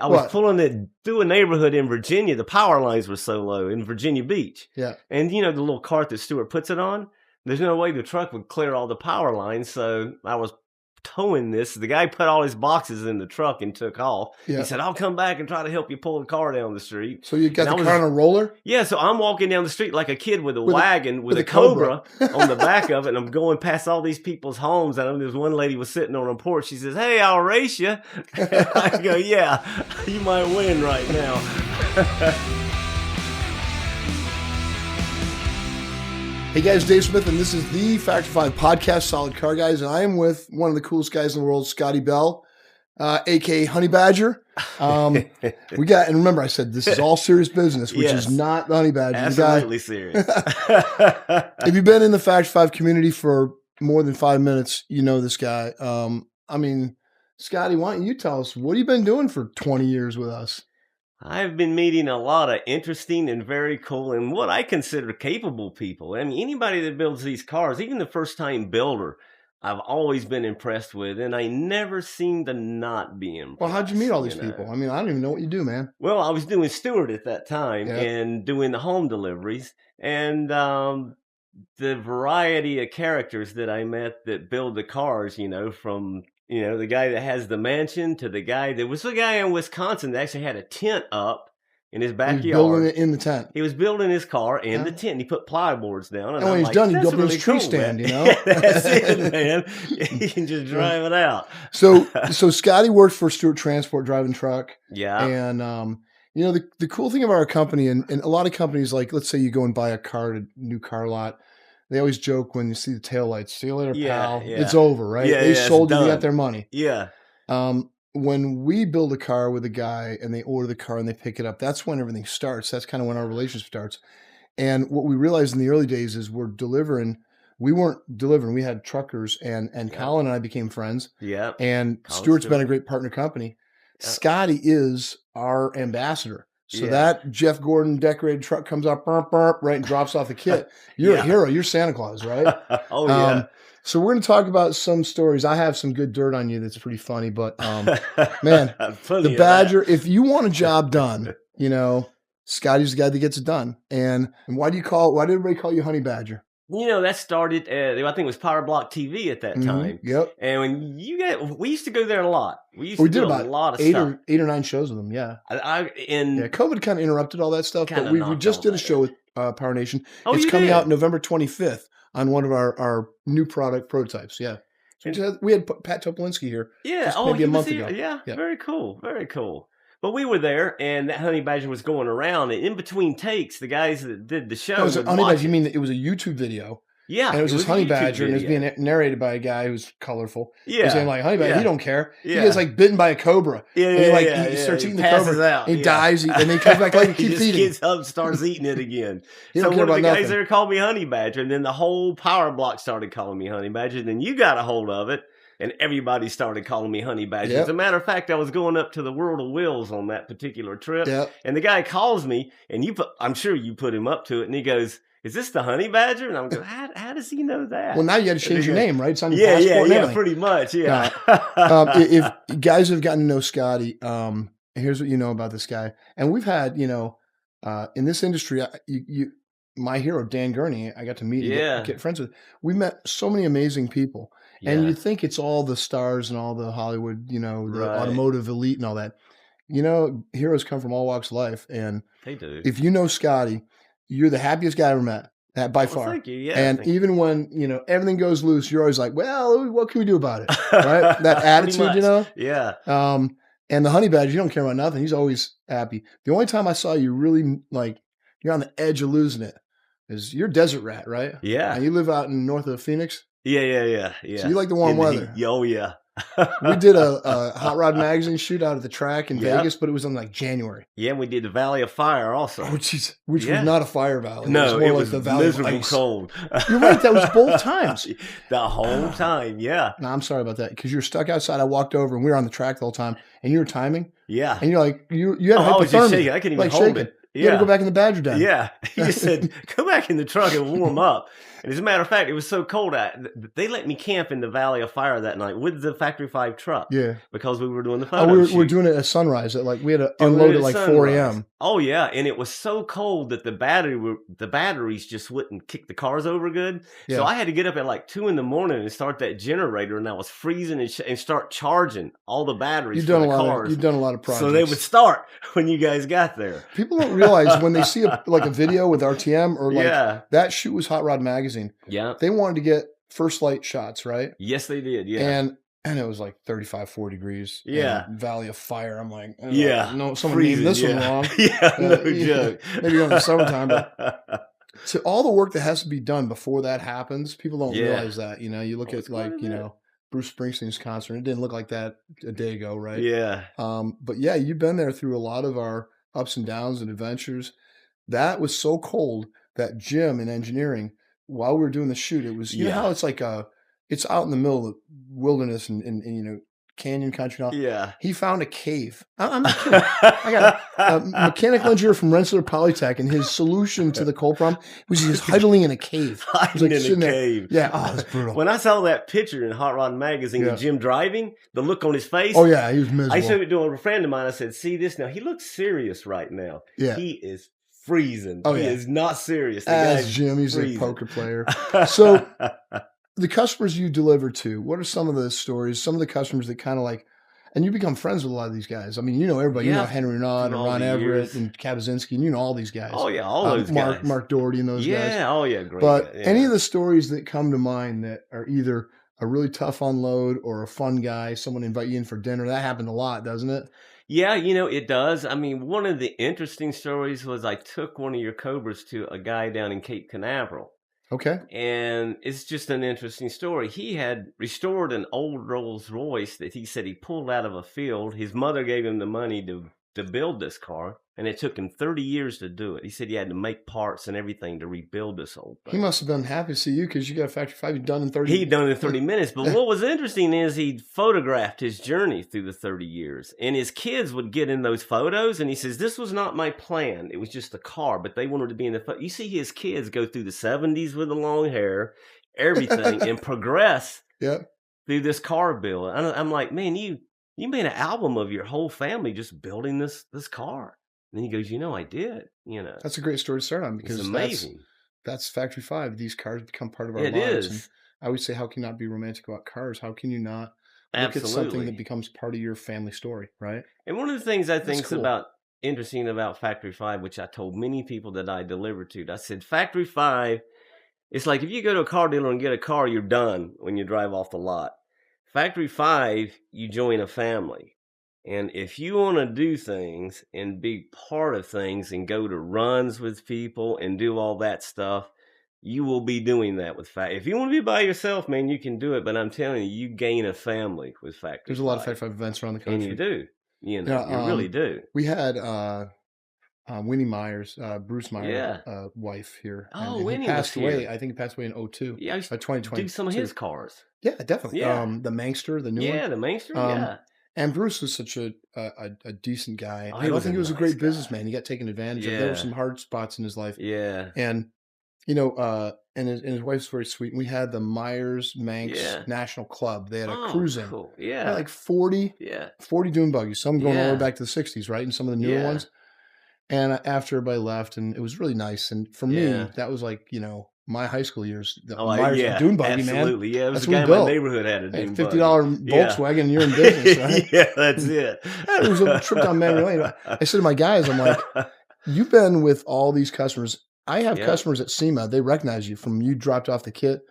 I was What? pulling it through a neighborhood in Virginia. The power lines were so low in Virginia Beach. Yeah. And you know, the little cart that Stewart puts it on, there's no way the truck would clear all the power lines. So I was towing this. The guy put all his boxes in the truck and took off. Yeah. He said, I'll come back and try to help you pull the car down the street. So you got And the car on a roller? Yeah, so I'm walking down the street like a kid with a wagon with a cobra. on the back of it, and I'm going past all these people's homes, and there's one lady was sitting on a porch. She says, hey, I'll race you. I go, yeah, you might win right now. Hey guys, Dave Smith, and this is the Factor 5 podcast, Solid Car Guys, and I am with one of the coolest guys in the world, Scotty Bell, aka Honeybadger. We got, and remember I said this is all serious business, which is not the Honeybadger. Absolutely serious. If you've been in the Factor 5 community for more than 5 minutes, you know this guy. I mean, Scotty, why don't you tell us, what have you been doing for 20 years with us? I've been meeting a lot of interesting and very cool and what I consider capable people. I mean, anybody that builds these cars, even the first-time builder, I've always been impressed with, and I never seem to not be impressed. Well, how'd you meet all these people? I mean, I don't even know what you do, man. Well, I was doing Stewart at that time and doing the home deliveries, and the variety of characters that I met that build the cars, you know, from... You know, the guy that has the mansion to the guy that was the guy in Wisconsin that actually had a tent up in his backyard. He was building it in the tent. He was building his car in the tent. And he put plyboards down. And when he's done, he built his tree stand, you know? That's it, man. You can just drive it out. So Scotty worked for Stewart Transport driving truck. Yeah. And, you know, the cool thing about our company, and a lot of companies, like, let's say you go and buy a car at a new car lot. They always joke when you see the taillights, see you later, pal. Yeah. It's over, right? Yeah, they sold you, they got their money. Yeah. When we build a car with a guy and they order the car and they pick it up, that's when everything starts. That's kind of when our relationship starts. And what we realized in the early days is we weren't delivering. We had truckers and Colin and I became friends. Yeah. And Stewart's been a great partner company. Scotty is our ambassador. So that Jeff Gordon decorated truck comes up, burp, burp, right, and drops off the kit. You're a hero. You're Santa Claus, right? Oh, yeah. So we're going to talk about some stories. I have some good dirt on you that's pretty funny, but man, the Badger, if you want a job done, you know, Scotty's the guy that gets it done. And why did everybody call you Honeybadger? You know, that started, I think it was Power Block TV at that time. Yep. And when we used to go there a lot. We did a lot of stuff. 8 or 9 shows with them, yeah. COVID kind of interrupted all that stuff, but we just did a show with Power Nation. Oh, it's coming out November 25th on one of our new product prototypes, yeah. So we had Pat Topolinski here maybe a month ago. Yeah, very cool, very cool. But we were there, and that Honeybadger was going around, and in between takes, the guys that did the show. Honeybadger, you mean it was a YouTube video? Yeah. And it was this Honeybadger, and it was being narrated by a guy who's colorful. Yeah. He's saying, like, Honeybadger, he don't care. Yeah. He gets, like, bitten by a cobra. Yeah, he starts eating the cobra. Out. He dies, and then he comes back later and keeps eating. He gets up and starts eating it again. So one of the guys there called me Honeybadger, and then the whole Power Block started calling me Honeybadger, and then you got a hold of it. And everybody started calling me Honeybadger. As a matter of fact, I was going up to the World of Wheels on that particular trip. And the guy calls me, and I'm sure you put him up to it, and he goes, is this the Honeybadger? And I'm going, how does he know that? Well, now you got to change your name, right? It's on your passport. Yeah, pretty much, yeah. If guys have gotten to know Scotty, here's what you know about this guy. And we've had, you know, in this industry, my hero, Dan Gurney, I got to meet and get friends with. We met so many amazing people. And you think it's all the stars and all the Hollywood, you know, the automotive elite and all that. You know, heroes come from all walks of life. And they do. If you know Scotty, you're the happiest guy I ever met, by far. Thank you. Yeah, and even when, you know, everything goes loose, you're always like, well, what can we do about it? Right? That attitude, you know? Yeah. And the Honeybadger, you don't care about nothing. He's always happy. The only time I saw you really, like, you're on the edge of losing it is you're a desert rat, right? Yeah. And you live out in north of Phoenix? Yeah. So you like the warm weather. Oh, yeah. We did a Hot Rod Magazine shoot out at the track in Vegas, but it was in like January. Yeah, and we did the Valley of Fire also. Which was not a fire valley. No, it was more like the Valley miserable of Ice. Cold. You're right, that was both times. The whole time, yeah. No, I'm sorry about that, because you were stuck outside. I walked over, and we were on the track the whole time, and you were timing. Yeah. And you're like, you had hypothermia. I was just shaking. I couldn't even hold it. You had to go back in the Badger den. Yeah. He just said, go back in the truck and warm up. And as a matter of fact, it was so cold. They let me camp in the Valley of Fire that night with the Factory 5 truck. Yeah. Because we were doing the photo we were doing it at sunrise. We had to unload at like 4 a.m. Oh, yeah. And it was so cold that the batteries just wouldn't kick the cars over good. Yeah. So I had to get up at like 2 in the morning and start that generator. And I was freezing and start charging all the batteries for the cars. You've done a lot of projects. So they would start when you guys got there. People don't realize when they see a video with RTM or that shoot was Hot Rod Magazine. Yeah. They wanted to get first light shots, right? Yes, they did. Yeah. And it was like 35, 40 degrees. Yeah. Valley of Fire. I'm like, no, someone freezing, named this one wrong. Yeah, no joke. Maybe in the summertime, but so all the work that has to be done before that happens, people don't realize that. You look at Bruce Springsteen's concert. It didn't look like that a day ago, right? Yeah. But yeah, you've been there through a lot of our ups and downs and adventures. That was so cold that Jim in engineering, while we were doing the shoot, it was, you know how it's like it's out in the middle of the wilderness and canyon country. Yeah. He found a cave. I'm not kidding. I got a mechanical engineer from Rensselaer Polytech, and his solution to the cold problem was he was huddling in a cave. Hiding in a cave. Yeah. Oh, that's brutal. When I saw that picture in Hot Rod Magazine of Jim driving, the look on his face. Oh, yeah. He was miserable. I showed it to a friend of mine. I said, see this now. He looks serious right now. Yeah. He is freezing. Oh, he is not serious. As Jim, he's freezing. A poker player. So the customers you deliver to, what are some of the stories, some of the customers that kind of and you become friends with a lot of these guys. I mean, everybody. You know Henry Renaud and Ron Everett and Kabazinski, and you know all these guys. Oh, yeah, all those guys. Mark Doherty and those guys. Yeah, oh, yeah, great. But any of the stories that come to mind that are either a really tough unload or a fun guy, someone invite you in for dinner, that happened a lot, doesn't it? Yeah, it does. I mean, one of the interesting stories was I took one of your Cobras to a guy down in Cape Canaveral. Okay. And it's just an interesting story. He had restored an old Rolls Royce that he said he pulled out of a field. His mother gave him the money to build this car, and it took him 30 years to do it. He said he had to make parts and everything to rebuild this old thing. He must have been happy to see you because you got a Factory 5 you've done in 30 He'd done it in 30 minutes. But what was interesting is he'd photographed his journey through the 30 years. And his kids would get in those photos, and he says, this was not my plan. It was just a car, but they wanted to be in the photo. You see his kids go through the 70s with the long hair, everything, and progress through this car build. I'm like, man, you made an album of your whole family just building this car. And he goes, I did. That's a great story to start on because it's amazing. That's Factory 5. These cars become part of our lives. It is. And I always say, how can you not be romantic about cars? How can you not look at Absolutely. something that becomes part of your family story, right? And one of the things I think is interesting about Factory 5, which I told many people that I delivered to, I said, Factory 5, it's like if you go to a car dealer and get a car, you're done when you drive off the lot. Factory 5, you join a family. And if you want to do things and be part of things and go to runs with people and do all that stuff, you will be doing that with Factory. If you want to be by yourself, man, you can do it. But I'm telling you, you gain a family with Factory 5. There's a lot of Factory 5 events around the country. And you do. You really do. We had Winnie Myers, Bruce Myers' wife here. Oh, and Winnie passed was away. here. I think he passed away in 2002. Yeah, I used to 2020. do some of his cars. Yeah, definitely. Yeah. The Mangster, the new one. Yeah, the Mangster, And Bruce was such a decent guy. Oh, I don't think he was a great guy. businessman. He got taken advantage of. There were some hard spots in his life. Yeah. And, and his wife's very sweet. And we had the Myers Manx National Club. They had a cruising. Cool. Yeah. Like 40 dune buggies. Some going all the way back to the 60s, right? And some of the newer ones. And after everybody left, and it was really nice. And for me, that was like, my high school years. The Myers dune buggy, absolutely. man. Yeah, it was the guy in my neighborhood had a dune buggy. $50 Volkswagen, and you're in business, right? Yeah, that's it. It was a trip down memory lane. I said to my guys, I'm like, you've been with all these customers. I have customers at SEMA. They recognize you from you dropped off the kit.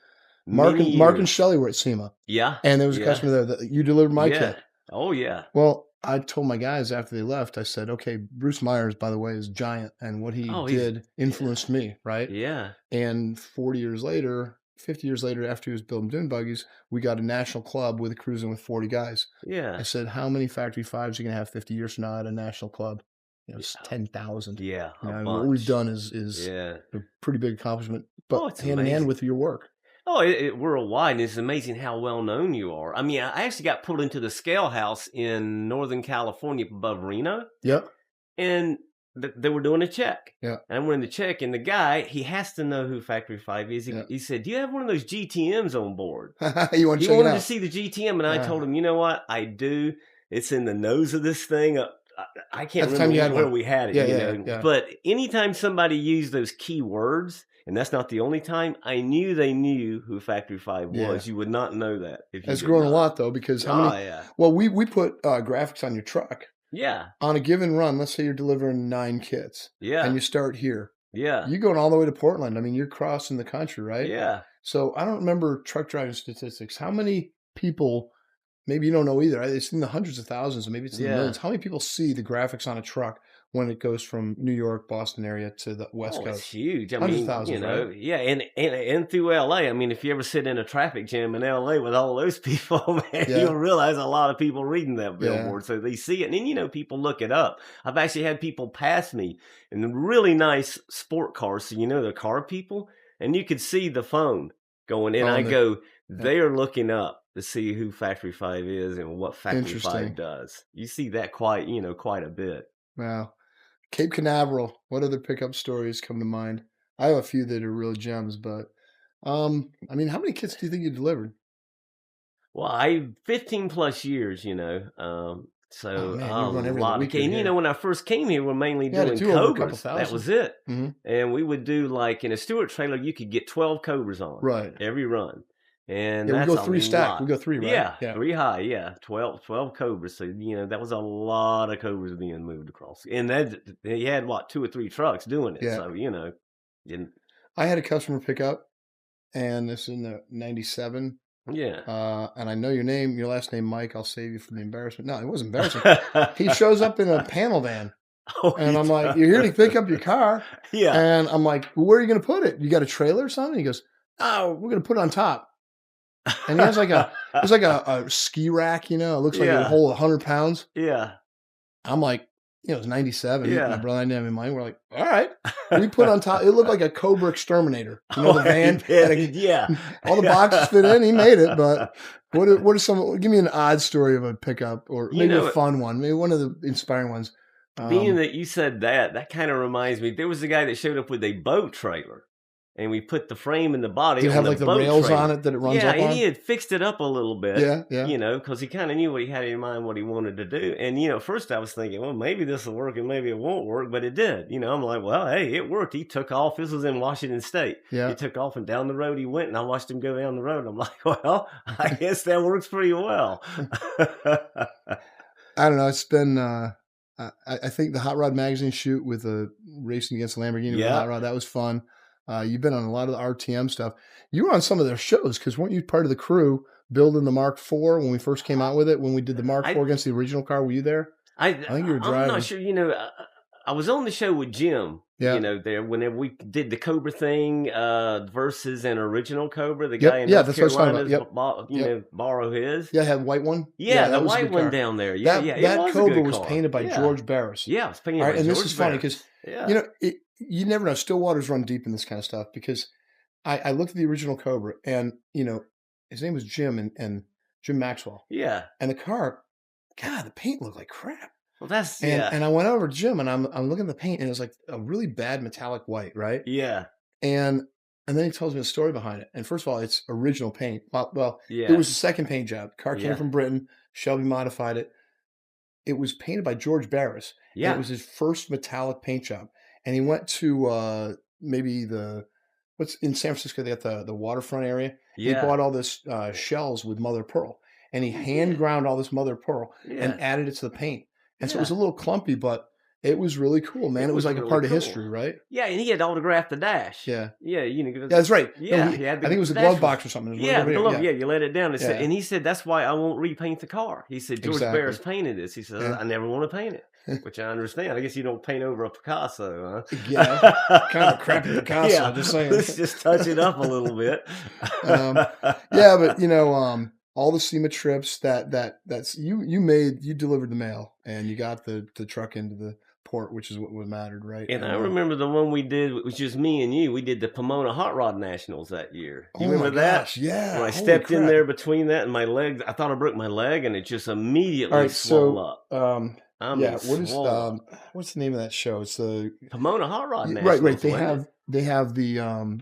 Mark and Shelley were at SEMA. Yeah. And there was a customer there that you delivered my kit. Oh, yeah. Well, I told my guys after they left, I said, okay, Bruce Myers, by the way, is giant. And what he did influenced me, right? Yeah. And 50 years later, after he was building dune buggies, we got a national club with a cruising with 40 guys. Yeah. I said, how many Factory 5s are you going to have 50 years from now at a national club? It's 10,000. Yeah. What we've done is a pretty big accomplishment, but hand in hand with your work. Oh, worldwide, and it's amazing how well known you are. I mean, I actually got pulled into the scale house in Northern California above Reno. Yep. And they were doing a check. Yeah. And I went in to check, and the guy, he has to know who Factory 5 is. He said, do you have one of those GTMs on board? He wanted to see the GTM, and I told him, you know what? I do. It's in the nose of this thing. I can't remember where we had it. Yeah. But anytime somebody used those key words, and that's not the only time, I knew they knew who Factory 5 was. Yeah. You would not know that. It's grown a lot, though, because well, we put graphics on your truck. Yeah. On a given run, let's say you're delivering 9 kits. Yeah. And you start here. Yeah. You're going all the way to Portland. I mean, you're crossing the country, right? Yeah. So I don't remember truck driving statistics. How many people, maybe you don't know either, it's in the hundreds of thousands, maybe it's in the millions. How many people see the graphics on a truck when it goes from New York, Boston area to the West Coast? It's huge. I hundreds mean, of thousands, right? Yeah, and through LA. I mean, if you ever sit in a traffic jam in LA with all those people, man, you'll realize a lot of people reading that billboard. So they see it, and then people look it up. I've actually had people pass me in really nice sport cars, so the car people, and you could see the phone going in. I go, they are looking up to see who Factory 5 is and what Factory 5 does. You see that quite a bit. Wow. Cape Canaveral, what other pickup stories come to mind? I have a few that are real gems, but I mean, how many kits do you think you delivered? Well, 15 plus years, so a lot of kids. And when I first came here, we're mainly doing Cobras. That was it. Mm-hmm. And we would do, like, in a Stewart trailer, you could get 12 Cobras on every run. And we go 3 stack. We go 3, right? Yeah, 3 high. 12 Cobras. So that was a lot of Cobras being moved across. And you had 2 or 3 trucks doing it. Yeah. So I had a customer pick up, and this is in the 97. Yeah. And I know your last name, Mike. I'll save you from the embarrassment. No, it wasn't embarrassing. He shows up in a panel van. And I'm like, you're here to pick up your car. Yeah. And I'm like, well, where are you going to put it? You got a trailer or something? He goes, oh, we're going to put it on top. And he has it's like a ski rack, it looks like it'll hold 100 pounds. Yeah. I'm like, it's 97. Yeah. My brother and I didn't have in mind. We're like, all right. We put on top. It looked like a Cobra exterminator. The van. All the boxes fit in. He made it. But what are give me an odd story of a pickup, or maybe a fun one. Maybe one of the inspiring ones. Being that you said that kind of reminds me. There was a guy that showed up with a boat trailer. And we put the frame in the body. Did it have the rails on it that it runs up on? Yeah, and he had fixed it up a little bit. Yeah. Because he kind of knew what he had in mind, what he wanted to do. And, first I was thinking, well, maybe this will work and maybe it won't work, but it did. I'm like, well, hey, it worked. He took off. This was in Washington State. Yeah. He took off and down the road he went, and I watched him go down the road. I'm like, well, I guess that works pretty well. I don't know. It's been... I think the Hot Rod Magazine shoot with racing against the Lamborghini with Hot Rod, that was fun. You've been on a lot of the RTM stuff. You were on some of their shows, because weren't you part of the crew building the Mark IV when we first came out with it? When we did the Mark IV against the original car, were you there? I think you were driving. I'm not sure. I was on the show with Jim. Yeah. There whenever we did the Cobra thing versus an original Cobra, the guy in North Carolina borrow his. Yeah, had white one. Yeah, the white one down there. Yeah, that Cobra was painted by George Barris. Yeah, it was painted by George Barris. And this is funny because you never know. Still waters run deep in this kind of stuff, because I looked at the original Cobra, and his name was Jim and Jim Maxwell. Yeah, and the car, God, the paint looked like crap. Well, and I went over to Jim, and I'm looking at the paint, and it was like a really bad metallic white, right? Yeah. And then he tells me the story behind it. And first of all, it's original paint. Well, it was a second paint job. The car came from Britain. Shelby modified it. It was painted by George Barris. Yeah. It was his first metallic paint job. And he went to maybe what's in San Francisco, they got the waterfront area. Yeah. He bought all this shells with mother of pearl. And he hand ground all this mother of pearl and added it to the paint. And so it was a little clumpy, but it was really cool, man. It was like really a part of history, right? Yeah, and he had autographed the dash. Yeah. Yeah, that's right. Yeah, I think it was a glove box or something. Yeah, you let it down. And he said, that's why I won't repaint the car. He said, George Barris painted this. He said, I never want to paint it, which I understand. I guess you don't paint over a Picasso, huh? Yeah, kind of a crappy Picasso, just saying. Let's just touch it up a little bit. Yeah, but, all the SEMA trips that's you delivered the mail, and you got the truck into the port, which is what mattered, right? And I remember the one we did, it was just me and you. We did the Pomona Hot Rod Nationals that year. Do you remember that? Yeah. When I stepped in there between that and my legs, I thought I broke my leg, and it just immediately swelled up. I mean, what's the name of that show? It's the Pomona Hot Rod Nationals. Right. They have the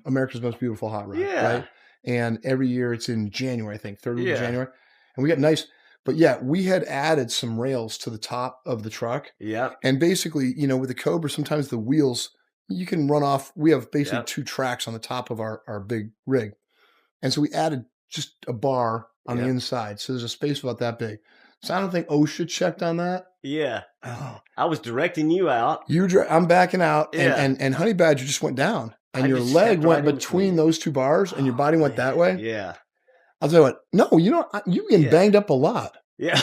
America's Most Beautiful Hot Rod. Yeah. Right. And every year it's in January, I think, 3rd week of January. And we got nice. But yeah, we had added some rails to the top of the truck. Yeah. And basically, with the Cobra, sometimes the wheels, you can run off. We have basically 2 tracks on the top of our big rig. And so we added just a bar on the inside. So there's a space about that big. So I don't think OSHA checked on that. Yeah. Oh. I was directing you out. I'm backing out. And Honeybadger just went down. And your leg went between those 2 bars and your body went that way. Yeah. I'll tell you what. No, you getting banged up a lot. Yeah.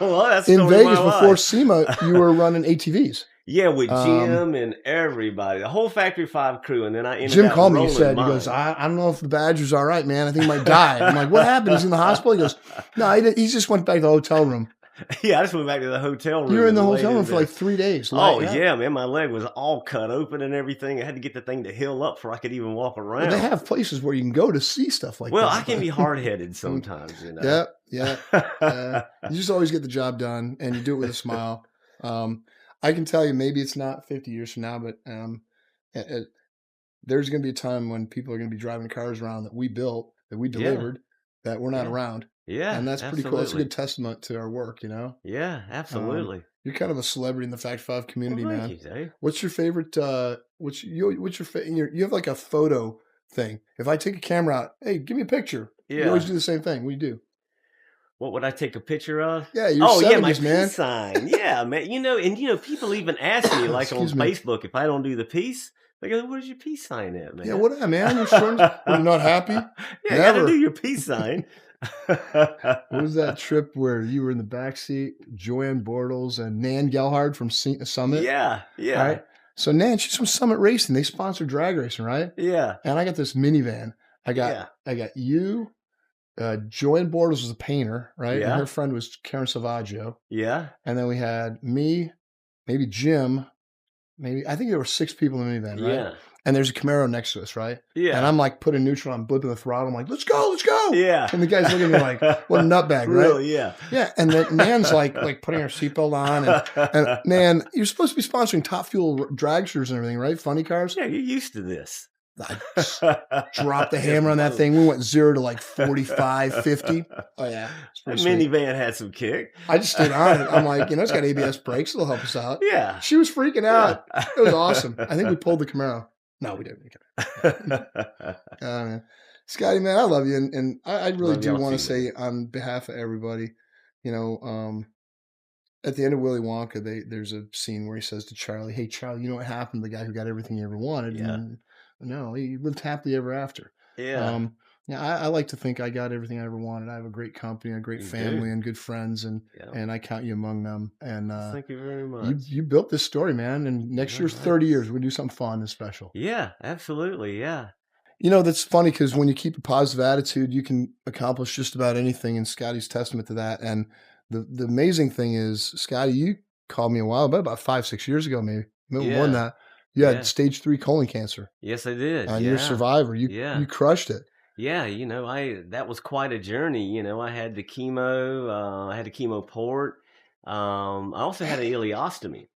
Well, that's in Vegas before SEMA, you were running ATVs. Yeah, with Jim and everybody, the whole Factory 5 crew, and then I ended Jim up called me. He said, mine. "He goes, I don't know if the Badger's all right, man. I think he might die." I'm like, "What happened? He's in the hospital." He goes, "No, he just went back to the hotel room." Yeah, I just went back to the hotel room. You were in the hotel room for like 3 days. Yeah, man, my leg was all cut open and everything. I had to get the thing to heal up before I could even walk around. Well, they have places where you can go to see stuff like that. Well, I can be hard-headed sometimes, Yeah. You just always get the job done, and you do it with a smile. I can tell you, maybe it's not 50 years from now, but there's going to be a time when people are going to be driving cars around that we built, that we delivered, that we're not around. Yeah, and that's pretty cool. It's a good testament to our work, Yeah, absolutely. You're kind of a celebrity in the Fact 5 community, man. Thank you, Dave. What's your favorite? What's your you have like a photo thing. If I take a camera out, hey, give me a picture. Yeah. You always do the same thing. What do you do? What would I take a picture of? Yeah, your 70s, my man. peace sign. Yeah, man. People even ask me, like on Facebook, if I don't do the peace, they go, "Where's your peace sign at, man?" Yeah, what, man? You're not happy? Yeah, you got to do your peace sign. What was that trip where you were in the back seat, Joanne Bortles and Nan Gelhard from Summit? Yeah. Right? So Nan, she's from Summit Racing. They sponsor drag racing, right? Yeah. And I got this minivan. I got you. Joanne Bortles was a painter, right? Yeah. And her friend was Karen Salvaggio. Yeah. And then we had me, maybe Jim, I think there were 6 people in the minivan, right? Yeah. And there's a Camaro next to us, right? Yeah. And I'm like putting neutral, I'm blipping the throttle. I'm like, let's go. Yeah. And the guy's looking at me like, what a nutbag, right? Really, yeah. Yeah. And then Nan's like putting her seatbelt on. And Nan, you're supposed to be sponsoring Top Fuel dragsters and everything, right? Funny cars. Yeah, you're used to this. I dropped the hammer on that thing. We went 0 to like 45, 50. Oh, yeah. That minivan had some kick. I just stayed on it. I'm like, it's got ABS brakes. It'll help us out. Yeah. She was freaking out. It was awesome. I think we pulled the Camaro. No, we didn't. Scotty, man, I love you. And I really do want to say on behalf of everybody, at the end of Willy Wonka, there's a scene where he says to Charlie, "Hey, Charlie, you know what happened to the guy who got everything he ever wanted?" Yeah. And no, he lived happily ever after. Yeah. I like to think I got everything I ever wanted. I have a great company, a great family, and good friends, and I count you among them. And thank you very much. You built this story, man. And next year's 30 years, we'll do something fun and special. Yeah, absolutely. Yeah. That's funny because when you keep a positive attitude, you can accomplish just about anything. And Scotty's testament to that. And the amazing thing is, Scotty, you called me a while, about 5-6 years ago, maybe more than that. You had stage 3 colon cancer. Yes, I did. You're a survivor. You crushed it. Yeah, that was quite a journey. I had the chemo. I had the chemo port. I also had an ileostomy,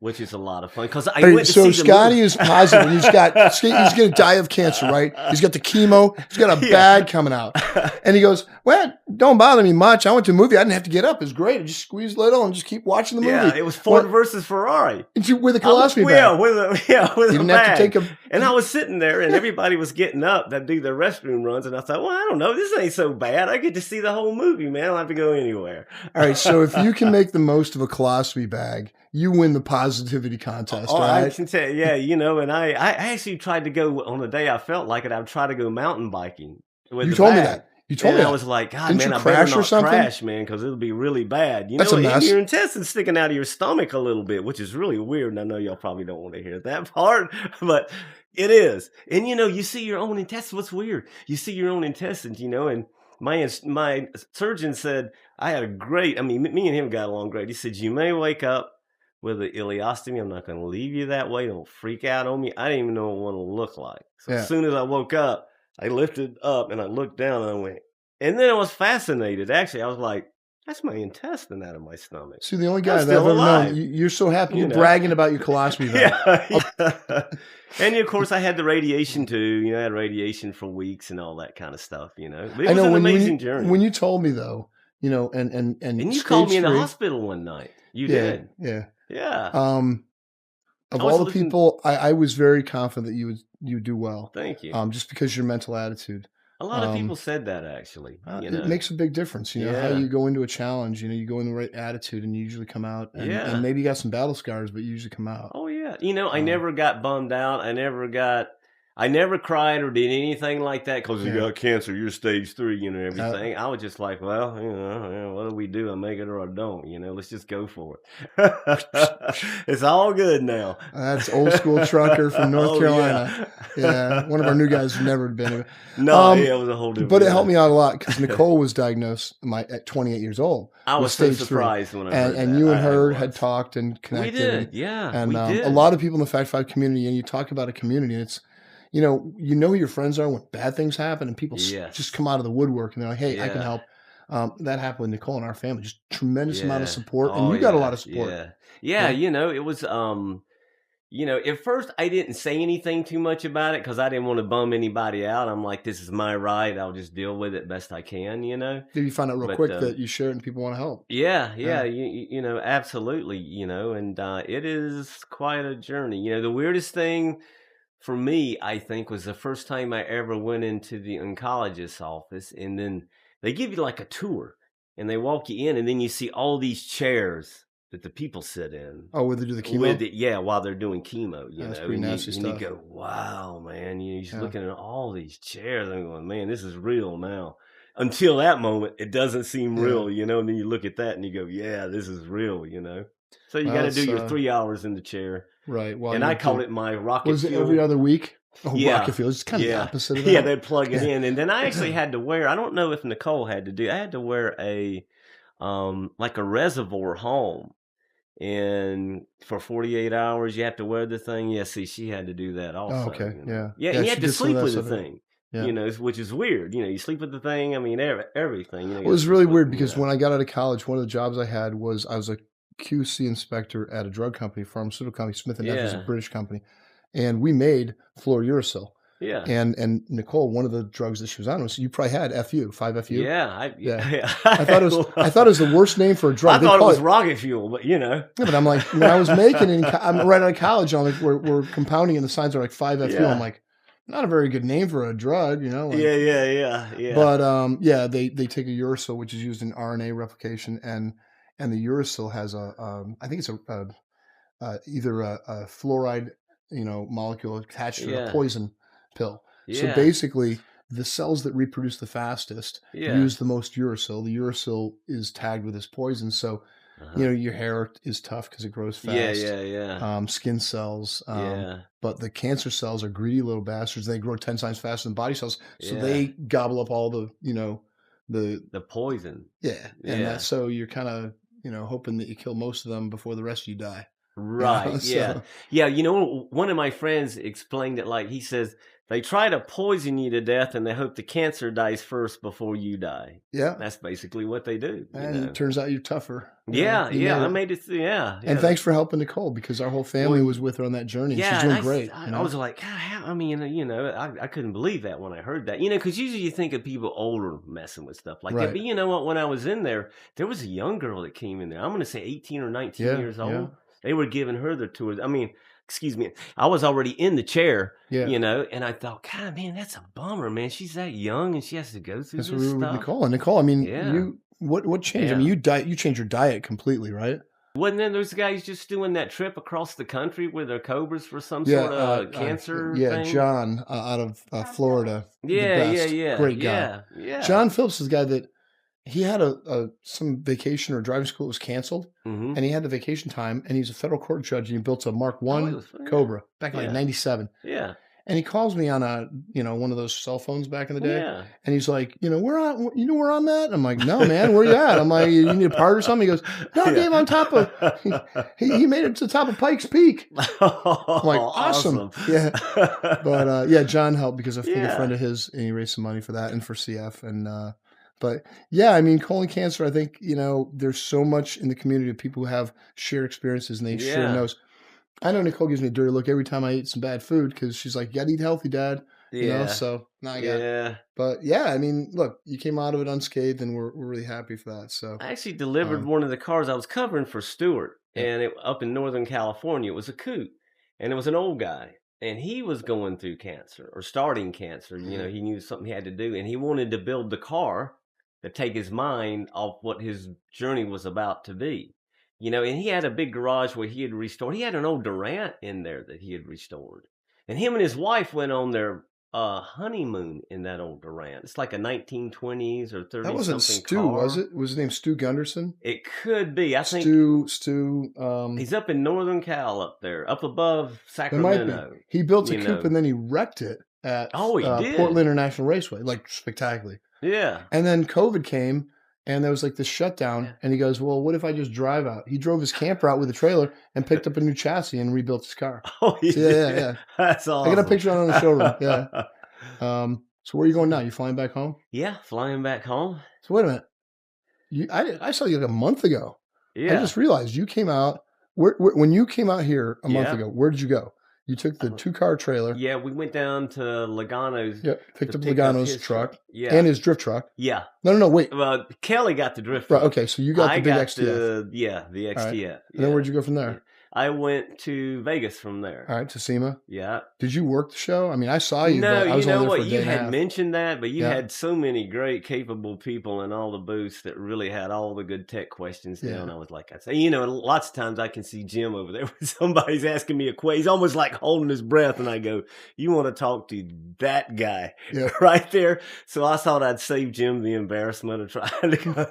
which is a lot of fun because I went to see the Scotty movie. is positive. He's going to die of cancer, right? He's got the chemo. He's got a bag coming out, and he goes, "Well, don't bother me much. I went to a movie. I didn't have to get up. It was great. I just squeezed little and just keep watching the movie." Yeah, it was Ford versus Ferrari. With a colostomy bag. With you a didn't bag. Have to take and I was sitting there, and everybody was getting up to do their restroom runs, and I thought, well, I don't know, this ain't so bad. I get to see the whole movie, man. I don't have to go anywhere. All right, so if you can make the most of a colostomy bag, you win the positivity contest, right? I can tell you, and I actually tried to go on the day I felt like it. I would try to go mountain biking with You told me that. You told me that. I was like, God, Didn't man, you crash or something? Crash, man, because it'll be really bad. That's a mess. Your intestines sticking out of your stomach a little bit, which is really weird. And I know y'all probably don't want to hear that part, but it is. And, you see your own intestines. What's weird? You see your own intestines, and my surgeon said I had me and him got along great. He said, you may wake up with an ileostomy. I'm not going to leave you that way. Don't freak out on me. I didn't even know what it would look like. So as soon as I woke up, I lifted up and I looked down and I went, and then I was fascinated. Actually, I was like, That's my intestine out of my stomach. See, the only guy that I've ever known, you're so happy you're bragging about your colostomy valve. Yeah. And of course, I had the radiation too. I had radiation for weeks and all that kind of stuff. But it was an amazing journey. When you told me though, and you called me in the hospital one night. You did. Yeah. Yeah. Of all the people, I was very confident that you would do well. Thank you. Just because of your mental attitude. A lot of people said that actually. It makes a big difference. You know how you go into a challenge. You go in the right attitude, and you usually come out. And maybe you got some battle scars, but you usually come out. Oh yeah. I never got bummed out. I never cried or did anything like that because you got cancer. You're stage 3, everything. I was just like, well, what do we do? I make it or I don't. Let's just go for it. It's all good now. That's old school trucker from North Carolina. Yeah, one of our new guys who's never been. No, it was a whole different. But it helped me out a lot because Nicole was diagnosed at 28 years old. I was so surprised when I heard that. And you and her had talked and connected. We did, yeah. And we did. A lot of people in the Fact 5 community, and you talk about a community, and it's. You know who your friends are when bad things happen and people just come out of the woodwork and they're like, hey, I can help. That happened with Nicole and our family. Just tremendous amount of support. And you got a lot of support. Yeah. It was, at first I didn't say anything too much about it because I didn't want to bum anybody out. I'm like, this is my right. I'll just deal with it best I can, Did you find out real quick that you share it and people want to help? Yeah. Absolutely, and it is quite a journey. The weirdest thing for me, I think, was the first time I ever went into the oncologist's office, and then they give you like a tour, and they walk you in, and then you see all these chairs that the people sit in. Oh, where they do the chemo? While they're doing chemo, That's pretty nasty stuff. And you go, wow, man, you're just looking at all these chairs, and I'm going, man, this is real now. Until that moment, it doesn't seem real, and then you look at that, and you go, yeah, this is real, So you got to do your 3 hours in the chair. Right. Well, and I called it my rocket fuel. Was it every other week? Oh, rocket fuel. It's kind of the opposite of that. Yeah, they'd plug it in. And then I actually had to wear, I don't know if Nicole had to do, I had to wear like a reservoir home. And for 48 hours, you have to wear the thing. Yeah, see, she had to do that also. Oh, okay. Yeah. And you had to sleep with the thing. Yeah. Which is weird. You sleep with the thing. I mean, everything. It was really weird because when I got out of college, one of the jobs I had was I was a QC inspector at a drug company, pharmaceutical company, Smith & Nephews, a British company, and we made fluorouracil. Yeah. And Nicole, one of the drugs that she was on was, you probably had FU, 5-FU. Yeah. I thought it was the worst name for a drug. I thought it was rocket fuel, but Yeah, but I'm like, when I was making it, I'm right out of college. I'm like, we're compounding, and the signs are like 5-FU. I'm like, not a very good name for a drug, Like, yeah. But they take a uracil, which is used in RNA replication, and the uracil has I think it's either a fluoride, molecule attached to a poison pill. So basically, the cells that reproduce the fastest use the most uracil. The uracil is tagged with this poison, so your hair is tough because it grows fast. Skin cells. But the cancer cells are greedy little bastards. They grow 10 times faster than body cells, so they gobble up all the the poison. And that's, so you're kind of hoping that you kill most of them before the rest of you die. Right. One of my friends explained it like, he says, they try to poison you to death and they hope the cancer dies first before you die. Yeah. That's basically what they do. And it turns out you're tougher. I made it. And thanks for helping Nicole, because our whole family was with her on that journey. She's doing great. I was like, I couldn't believe that when I heard that, because usually you think of people older messing with stuff like that. But you know what? When I was in there was a young girl that came in there. I'm going to say 18 or 19 years old. Yeah. They were giving her the tours. I mean, excuse me, I was already in the chair, and I thought, God, man, that's a bummer, man. She's that young and she has to go through this stuff. With Nicole, I mean, what changed? I mean, you changed your diet completely, right? Wasn't there those guys just doing that trip across the country with their cobras for some sort of cancer thing? John out of Florida. Yeah. Great guy. Yeah. John Phillips is the guy that he had some vacation or driving school that was canceled, and he had the vacation time, and he's a federal court judge, and he built a Mark I Cobra back in like 97. Yeah. And he calls me on one of those cell phones back in the day, and he's like, we're on that. And I'm like, no, man, where you at? I'm like, you need a part or something? He goes, no, Dave, on top of, he made it to the top of Pikes Peak. I'm like, awesome. Yeah. But John helped because I think a friend of his, and he raised some money for that and for CF, and But yeah, I mean, colon cancer, I think, there's so much in the community of people who have shared experiences and they share knows. I know Nicole gives me a dirty look every time I eat some bad food because she's like, you got to eat healthy, Dad. So now I got it. But yeah, I mean, look, you came out of it unscathed and we're really happy for that. So I actually delivered one of the cars I was covering for Stewart and up in Northern California. It was a coupe and it was an old guy. And he was going through cancer or starting cancer. He knew something he had to do. And he wanted to build the car to take his mind off what his journey was about to be. And he had a big garage where he had restored. He had an old Durant in there that he had restored. And him and his wife went on their honeymoon in that old Durant. It's like a 1920s or 30s. That wasn't Stu, car. Was it? Was his name Stu Gunderson? It could be. I think Stu. He's up in Northern Cal, up there, up above Sacramento. He built a coupe and then he wrecked it at Portland International Raceway, like spectacularly. Yeah. And then COVID came. And there was like this shutdown, and he goes, well, what if I just drive out? He drove his camper out with a trailer and picked up a new chassis and rebuilt his car. Oh, yeah. That's awesome. I got a picture on the showroom. Yeah. So where are you going now? You flying back home? Yeah, flying back home. So wait a minute. I saw you like a month ago. Yeah. I just realized you came out. When you came out here a month ago, where did you go? You took the 2-car trailer. Yeah, we went down to Logano's. Yep, picked up Logano's truck. Yeah. And his drift truck. Yeah. No, wait. Well, Kelly got the drift truck. Right, okay, so you got the big XTF. The XTF. Right. And then where'd you go from there? I went to Vegas from there. All right, to SEMA? Yeah. Did you work the show? I mean, I saw you, but I was only there for a day you and a half. had mentioned that, but you had so many great, capable people in all the booths that really had all the good tech questions down. I was like, lots of times I can see Jim over there when somebody's asking me a question. He's almost like holding his breath, and I go, you want to talk to that guy right there? So I thought I'd save Jim the embarrassment of trying to go.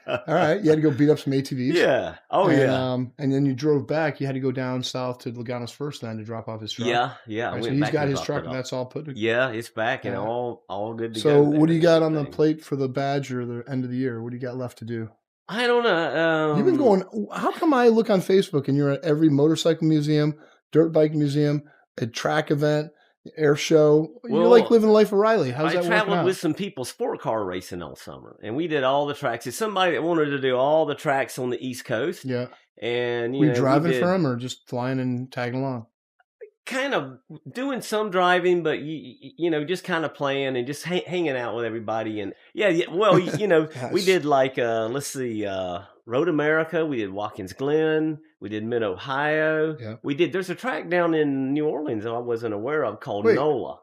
All right, you had to go beat up some ATVs? Yeah. And then you drove back. You had to go down south to Logano's first then to drop off his truck. Yeah. Right, so he's got his truck and that's all put together. Yeah, it's back and all good to go. So what do you got on the plate for the Badger the end of the year? What do you got left to do? I don't know. You've been going, how come I look on Facebook and you're at every motorcycle museum, dirt bike museum, a track event, air show? You're like living the life of Riley. How's that working out? I traveled with some people sport car racing all summer, and we did all the tracks. It's somebody that wanted to do all the tracks on the East Coast. Yeah. And were you driving for them or just flying and tagging along? Kind of doing some driving, but just kind of playing and just hanging out with everybody. And well, we did like Road America. We did Watkins Glen. We did Mid Ohio. Yeah. There's a track down in New Orleans that I wasn't aware of called NOLA.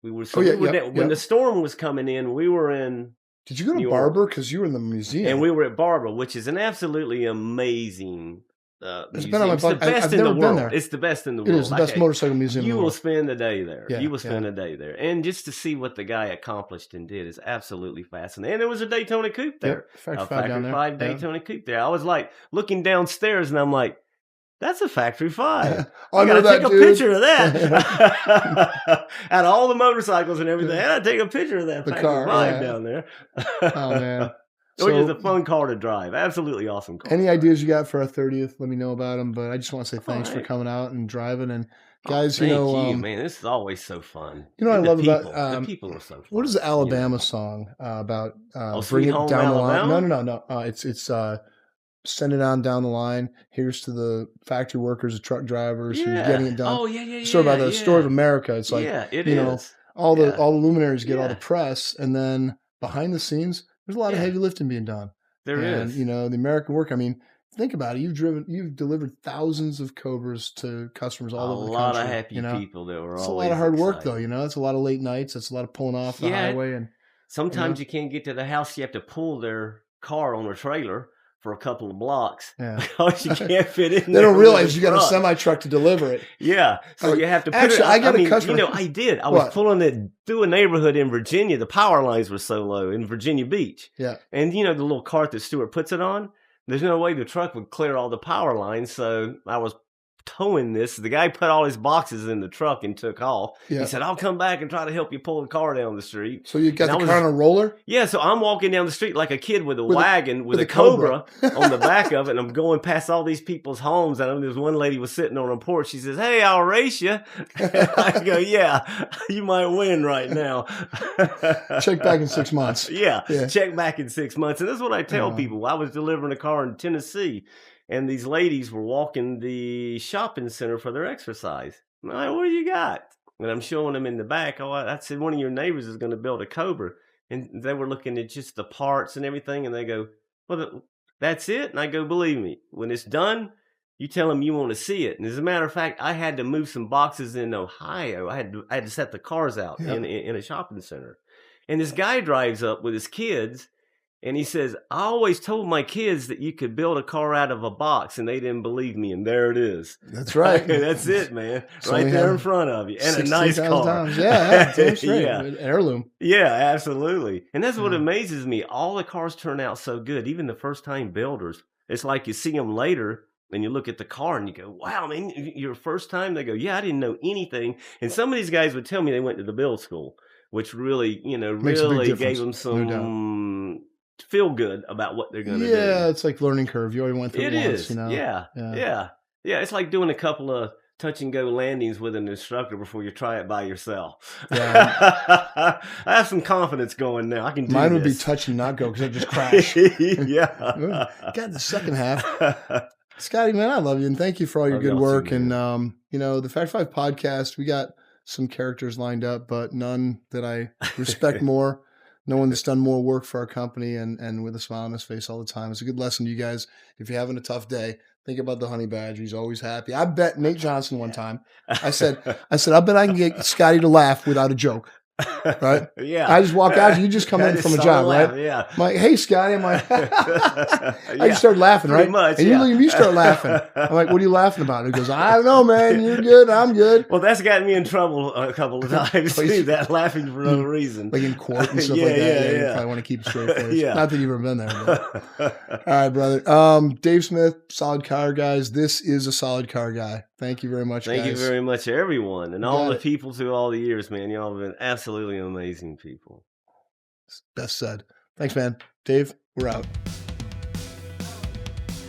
We were when the storm was coming in. We were in. Did you go to Barber? Because you were in the museum. And we were at Barber, which is an absolutely amazing it's museum. Been on my bucket. It's the best in the world. It's the best in the world. It is the best motorcycle museum. You will spend a day there. Yeah, you will spend a day there. And just to see what the guy accomplished and did is absolutely fascinating. And there was a Daytona coupe there. Factory 5 Daytona coupe there. I was like looking downstairs and I'm like, that's a Factory 5. I gotta take a picture of that. Out of all the motorcycles and everything, I gotta take a picture of that Factory 5 down there. Oh man. Which is a fun car to drive. Absolutely awesome car. Any ideas you got for our 30th? Let me know about them. But I just want to say thanks for coming out and driving. And guys, thank you, man. This is always so fun. You know what I love about the people are so fun. What is the Alabama song about? Bring it down Alabama? The line. No. It's send it on down the line. Here's to the factory workers, the truck drivers who are getting it done. Oh yeah. Story about the story of America. It's like it is. All the luminaries get all the press, and then behind the scenes, there's a lot of heavy lifting being done. There is. The American work. I mean, think about it. You've delivered thousands of Cobras to customers all over the country. A lot of happy people that were. It's a lot of hard work, though. It's a lot of late nights. It's a lot of pulling off the highway, and sometimes you can't get to the house. You have to pull their car on a trailer for a couple of blocks because you can't fit in. They don't realize you got a semi truck to deliver it. Yeah, so you have to. I got a customer. I did. I was pulling it through a neighborhood in Virginia. The power lines were so low in Virginia Beach. Yeah, and the little cart that Stewart puts it on. There's no way the truck would clear all the power lines, so I was towing this. The guy put all his boxes in the truck and took off. Yeah. He said, I'll come back and try to help you pull the car down the street. So you got the car on a roller? Yeah, so I'm walking down the street like a kid with a wagon with a cobra on the back of it, and I'm going past all these people's homes, and there's one lady was sitting on her porch. She says, hey, I'll race you. I go, yeah, you might win right now. Check back in 6 months. Yeah, check back in 6 months. And this is what I tell people. I was delivering a car in Tennessee, and these ladies were walking the shopping center for their exercise. I'm like, what do you got? And I'm showing them in the back. Oh, I said, one of your neighbors is going to build a Cobra. And they were looking at just the parts and everything. And they go, well, that's it? And I go, believe me, when it's done, you tell them you want to see it. And as a matter of fact, I had to move some boxes in Ohio. I had to set the cars out in a shopping center. And this guy drives up with his kids. And he says, I always told my kids that you could build a car out of a box, and they didn't believe me. And there it is. That's right. That's it, man. So right there in front of you. And a nice car. Times. Yeah, that's right. An heirloom. Yeah, absolutely. And that's what amazes me. All the cars turn out so good, even the first-time builders. It's like you see them later, and you look at the car, and you go, wow, man, your first time? They go, yeah, I didn't know anything. And some of these guys would tell me they went to the build school, which really, really gave them some... feel good about what they're going to do. Yeah, it's like learning curve. You already went through it once, Yeah. It's like doing a couple of touch and go landings with an instructor before you try it by yourself. Yeah. I have some confidence going now. I can do Mine would be touch and not go because I just crash. Yeah. Got the second half. Scotty, man, I love you and thank you for all your good work. And the Fact 5 podcast, we got some characters lined up, but none that I respect more. No one that's done more work for our company and with a smile on his face all the time. It's a good lesson to you guys. If you're having a tough day, think about the Honeybadger. He's always happy. I bet Nate Johnson one time, I said, I bet I can get Scotty to laugh without a joke. Right? Yeah. I just walk out. You just come in from a job, right? Yeah. I'm like, hey, Scotty. I'm like, I just started laughing, right? Much, and you look at me, start laughing. I'm like, what are you laughing about? He goes, I don't know, man. You're good. I'm good. Well, that's gotten me in trouble a couple of times too. That laughing for no reason, like in court and stuff like that. Yeah. You probably want to keep a straight face. Yeah. Not that you've ever been there. But. All right, brother. Dave Smith, Solid Car Guys. This is a Solid Car Guy. Thank you very much, guys. Thank you very much, everyone, and all the people through all the years, man. Y'all have been absolutely amazing people. Best said. Thanks, man. Dave, we're out.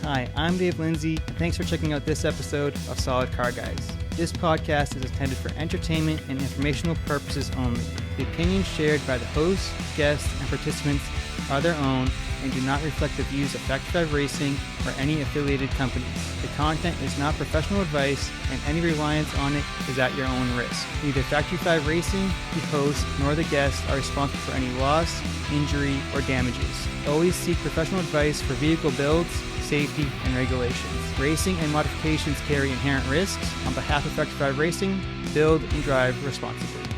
Hi, I'm Dave Lindsay, and thanks for checking out this episode of Solid Car Guys. This podcast is intended for entertainment and informational purposes only. The opinions shared by the hosts, guests, and participants are their own and do not reflect the views of Fact 5 Racing or any affiliated companies. The content is not professional advice, and any reliance on it is at your own risk. Neither Factory 5 Racing, the host, nor the guests are responsible for any loss, injury, or damages. Always seek professional advice for vehicle builds, safety, and regulations. Racing and modifications carry inherent risks. On behalf of Factory 5 Racing, build and drive responsibly.